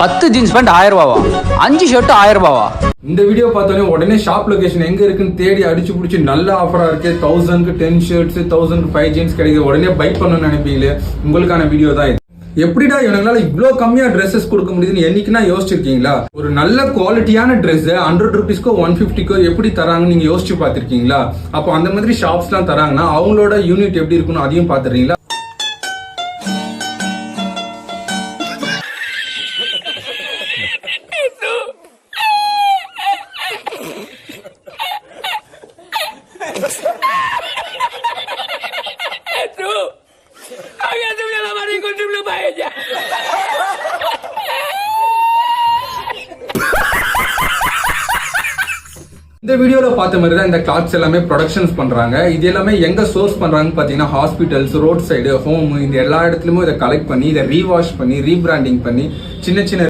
10 jeans pant 1000 ரூபாவா? 5 shirt 1000 ரூபாவா? இந்த video பார்த்தோன்னே உடனே ஷாப் லொகேஷன் எங்க இருக்குன்னு தேடி அடிச்சு பிடிச்சி நல்ல ஆஃபரா இருக்கு. 1000க்கு 10 ஷர்ட்ஸ், 1000க்கு 5 ஜீன்ஸ் கிடைக்குது. உடனே பை பண்ணணும்னு நினைப்பீங்களே, உங்களுக்கான வீடியோ தான் இது. எப்படிடா இவங்களால இவ்வளோ கம்மியா ட்ரெஸ்ஸஸ் கொடுக்க முடியுதுன்னு என்னைக்குன்னா யோசிச்சிருக்கீங்களா? ஒரு நல்ல குவாலிட்டியான ட்ரெஸ் 100 ருபீஸ்க்கோ 150க்கோ எப்படி தராங்கன்னு நீங்க யோசிச்சு பார்த்திருக்கீங்களா? அப்போ அந்த மாதிரி ஷாப்ஸ்லாம் தராங்கன்னா அவங்களோட யூனிட் எப்படி இருக்குன்னு அதையும் பாத்துறீங்களா? இந்த வீடியோல பார்த்த மாதிரி தான் இந்த கிளாத்ஸ் எல்லாமே ப்ரொடக்ஷன்ஸ் பண்றாங்க. இது எல்லாமே எங்க சோர்ஸ் பண்றாங்கன்னு பாத்தீங்கன்னா ஹாஸ்பிட்டல்ஸ், ரோட் சைடு, ஹோம், இந்த எல்லா இடத்துலயுமே இதை கலெக்ட் பண்ணி இதை ரீவாஷ் பண்ணி ரீபிராண்டிங் பண்ணி சின்ன சின்ன